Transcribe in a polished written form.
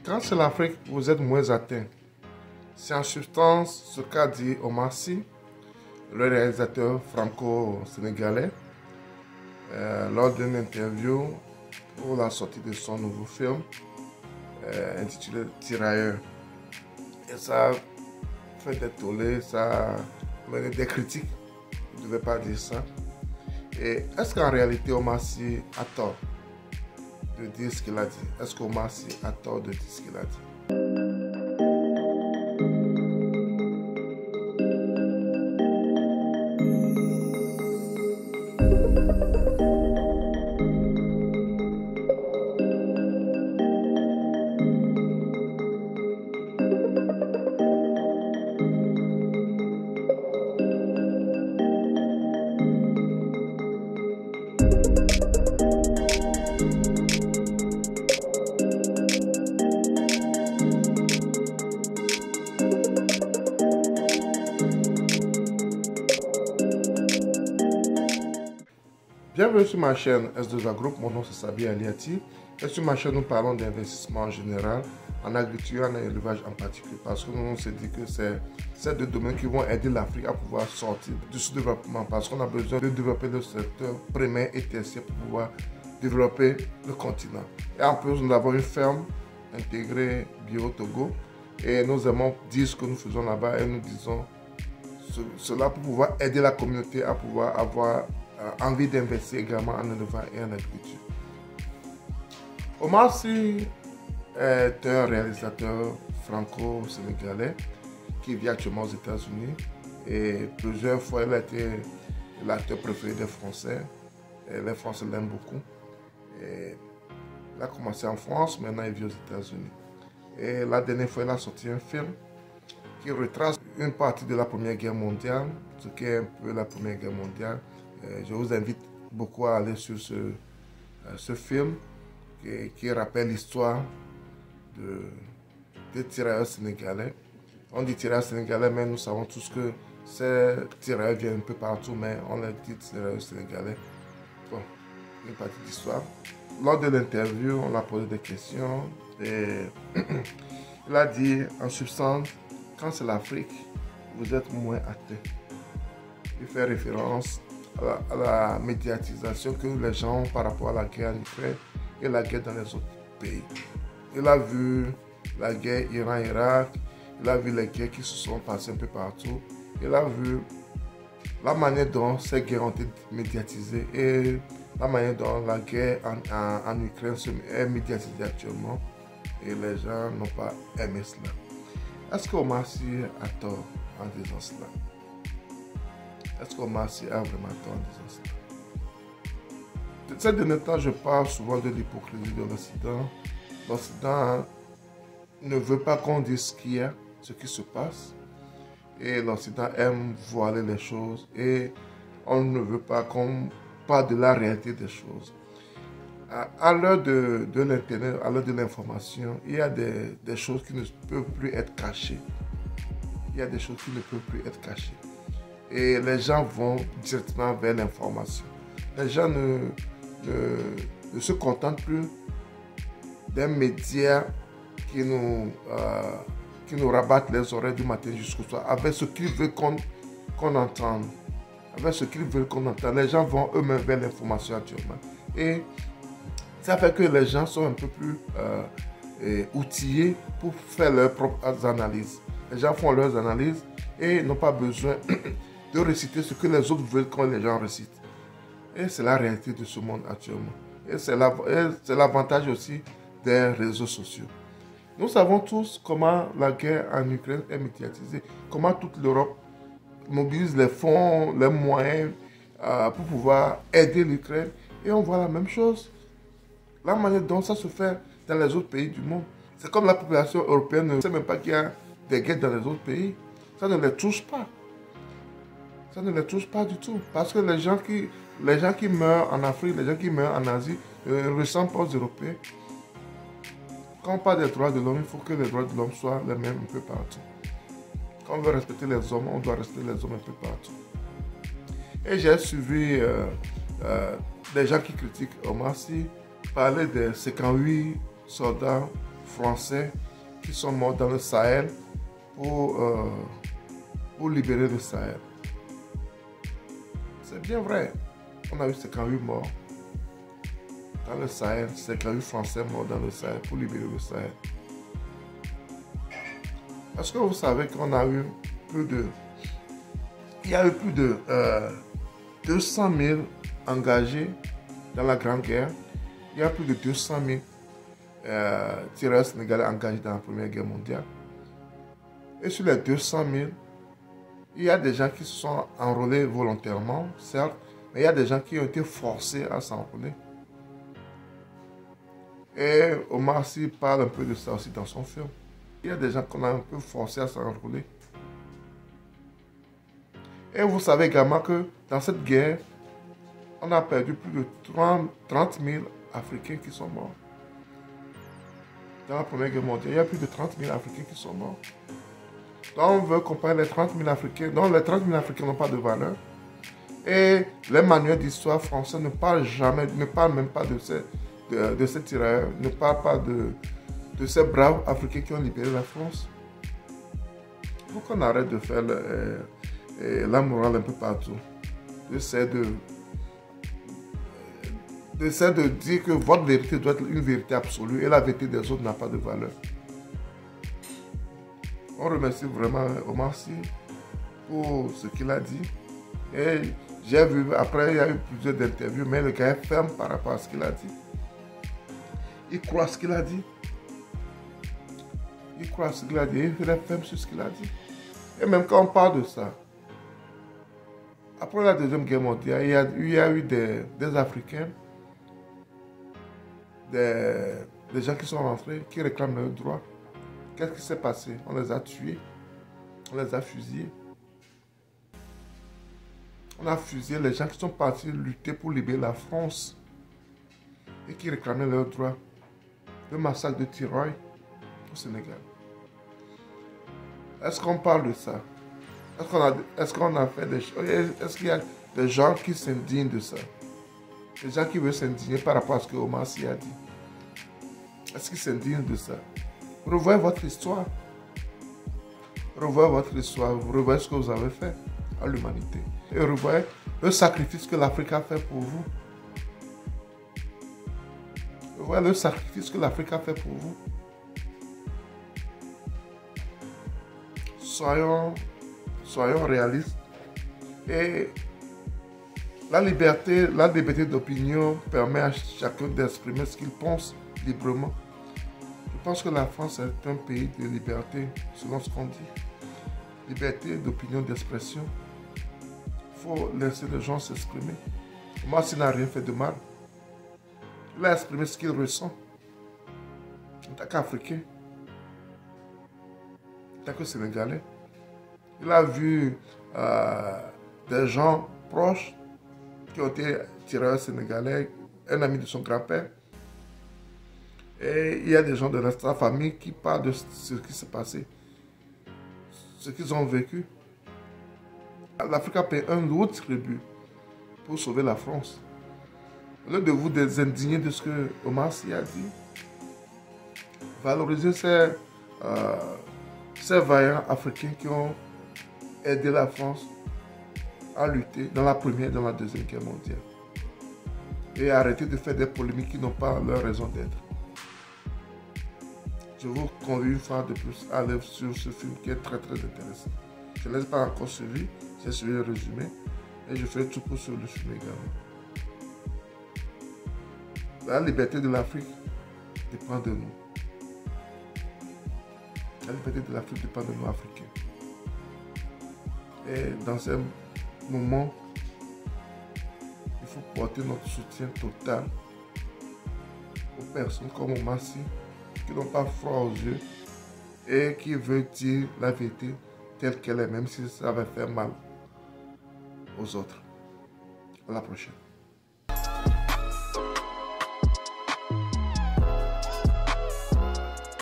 Quand c'est l'Afrique, vous êtes moins atteint. C'est en substance ce qu'a dit Omar Sy, le réalisateur franco-sénégalais, lors d'une interview pour la sortie de son nouveau film intitulé Tirailleurs. Et ça fait des tollés, ça a mené des critiques. Il ne devait pas dire ça. Et est-ce qu'en réalité Omar Sy a tort de dire ce qu'il a dit? Est-ce qu'Omar Sy a tort de dire ce qu'il a dit? Bienvenue sur ma chaîne S2A Group, mon nom c'est Sabi Aliati. Et sur ma chaîne, nous parlons d'investissement en général, en agriculture et en élevage en particulier, parce que nous on s'est dit que c'est ces deux domaines qui vont aider l'Afrique à pouvoir sortir du sous-développement, parce qu'on a besoin de développer le secteur primaire et tertiaire pour pouvoir développer le continent. Et en plus, nous avons une ferme intégrée Bio Togo, et nous aimons dire ce que nous faisons là-bas, et nous disons cela pour pouvoir aider la communauté à pouvoir avoir envie d'investir également en élevage et en agriculture. Omar Sy est un réalisateur franco-sénégalais qui vit actuellement aux États-Unis et plusieurs fois il a été l'acteur préféré des Français. Et les Français l'aiment beaucoup. Et il a commencé en France, maintenant il vit aux États-Unis. Et la dernière fois il a sorti un film qui retrace une partie de la Première Guerre mondiale, ce qu'est un peu la Première Guerre mondiale. Je vous invite beaucoup à aller sur ce film qui rappelle l'histoire des tirailleurs sénégalais. On dit tirailleurs sénégalais, mais nous savons tous que ces tirailleurs viennent un peu partout, mais on les dit tirailleurs sénégalais. Bon, une partie d'histoire. Lors de l'interview, on a posé des questions et il a dit en substance, quand c'est l'Afrique, vous êtes moins atteint. Il fait référence à la médiatisation que les gens ont par rapport à la guerre en Ukraine et la guerre dans les autres pays. Il a vu la guerre Iran-Irak, il a vu les guerres qui se sont passées un peu partout, il a vu la manière dont ces guerres ont été médiatisées et la manière dont la guerre en Ukraine est médiatisée actuellement et les gens n'ont pas aimé cela. Est-ce qu'Omar Sy a tort en disant cela? Est-ce qu'Omar Sy a vraiment tort en disant cela? Ces derniers temps, je parle souvent de l'hypocrisie de l'Occident. L'Occident ne veut pas qu'on dise ce qui se passe. Et l'Occident aime voiler les choses. Et on ne veut pas qu'on parle de la réalité des choses. À l'heure de l'Internet, à l'heure de l'information, il y a des choses qui ne peuvent plus être cachées. Il y a des choses qui ne peuvent plus être cachées. Et les gens vont directement vers l'information. Les gens ne se contentent plus d'un média qui nous rabattent les oreilles du matin jusqu'au soir avec ce qu'ils veulent qu'on entende. Avec ce qu'ils veulent qu'on entende. Les gens vont eux-mêmes vers l'information actuellement. Et ça fait que les gens sont un peu plus outillés pour faire leurs propres analyses. Les gens font leurs analyses et n'ont pas besoin de réciter ce que les autres veulent quand les gens récitent. Et c'est la réalité de ce monde actuellement. Et c'est l'avantage aussi des réseaux sociaux. Nous savons tous comment la guerre en Ukraine est médiatisée, comment toute l'Europe mobilise les fonds, les moyens pour pouvoir aider l'Ukraine. Et on voit la même chose. La manière dont ça se fait dans les autres pays du monde. C'est comme la population européenne ne sait même pas qu'il y a des guerres dans les autres pays. Ça ne les touche pas. Ça ne les touche pas du tout. Parce que les gens qui meurent en Afrique, les gens qui meurent en Asie, ne ressemblent pas aux Européens. Quand on parle des droits de l'homme, il faut que les droits de l'homme soient les mêmes un peu partout. Quand on veut respecter les hommes, on doit respecter les hommes un peu partout. Et j'ai suivi des gens qui critiquent Omar Sy parler des 58 soldats Français qui sont morts dans le Sahel pour libérer le Sahel. C'est bien vrai. On a eu 58 morts dans le Sahel, 58 Français morts dans le Sahel pour libérer le Sahel. Est-ce que vous savez qu'on a eu plus de... Il y a eu plus de 200 000 engagés dans la Grande Guerre. Il y a plus de 200 000 tireurs sénégalais engagés dans la Première Guerre mondiale. Et sur les 200 000, il y a des gens qui se sont enrôlés volontairement, certes, mais il y a des gens qui ont été forcés à s'enrôler. Et Omar Sy parle un peu de ça aussi dans son film. Il y a des gens qu'on a un peu forcés à s'enrôler. Et vous savez également que dans cette guerre, on a perdu plus de 30 000 Africains qui sont morts. Dans la Première Guerre mondiale, il y a plus de 30 000 Africains qui sont morts. Donc on veut comparer les 30 000 Africains. Donc les 30 000 Africains n'ont pas de valeur. Et les manuels d'histoire français ne parlent même pas de ces tirailleurs, ne parlent pas de ces braves Africains qui ont libéré la France. Il faut qu'on arrête de faire la morale un peu partout. J'essaie de dire que votre vérité doit être une vérité absolue et la vérité des autres n'a pas de valeur. On remercie vraiment Omar Sy pour ce qu'il a dit. Et j'ai vu, après il y a eu plusieurs interviews, mais le gars est ferme par rapport à ce qu'il a dit. Il croit ce qu'il a dit. Il croit ce qu'il a dit. Il est ferme sur ce qu'il a dit. Et même quand on parle de ça, après la Deuxième Guerre mondiale, il y a eu des Africains, des gens qui sont rentrés, qui réclament leurs droits. Qu'est-ce qui s'est passé? On les a tués, on les a fusillés. On a fusillé les gens qui sont partis lutter pour libérer la France et qui réclamaient leurs droits. Le massacre de Tiroy au Sénégal. Est-ce qu'on parle de ça? Est-ce qu'on a fait des choses? Est-ce qu'il y a des gens qui s'indignent de ça? Des gens qui veulent s'indigner par rapport à ce que Omar Sy a dit? Est-ce qu'ils s'indignent de ça? Revoyez votre histoire. Revoyez votre histoire. Revoyez ce que vous avez fait à l'humanité. Et revoyez le sacrifice que l'Afrique a fait pour vous. Revoyez le sacrifice que l'Afrique a fait pour vous. Soyons réalistes. Et la liberté d'opinion permet à chacun d'exprimer ce qu'il pense librement. Je pense que la France est un pays de liberté, selon ce qu'on dit. Liberté d'opinion, d'expression. Il faut laisser les gens s'exprimer. Moi, s'il n'a rien fait de mal, il a exprimé ce qu'il ressent. En tant qu'Africain, en tant que Sénégalais, il a vu des gens proches qui ont été tireurs sénégalais, un ami de son grand-père. Et il y a des gens de sa famille qui parlent de ce qui s'est passé, ce qu'ils ont vécu. L'Afrique a payé un lourd tribut pour sauver la France. Au lieu de vous désindigner de ce que Omar Sy a dit, valorisez ces vaillants Africains qui ont aidé la France à lutter dans la Première et dans la Deuxième Guerre mondiale. Et arrêtez de faire des polémiques qui n'ont pas leur raison d'être. Je vous convie une fois de plus à aller sur ce film qui est très très intéressant. Je ne l'ai pas encore suivi, j'ai suivi le résumé et je fais tout pour sur le film également. La liberté de l'Afrique dépend de nous. La liberté de l'Afrique dépend de nous, Africains. Et dans ces moments, il faut porter notre soutien total aux personnes comme Omar Sy, qui n'ont pas froid aux yeux et qui veulent dire la vérité telle qu'elle est, même si ça va faire mal aux autres. À la prochaine.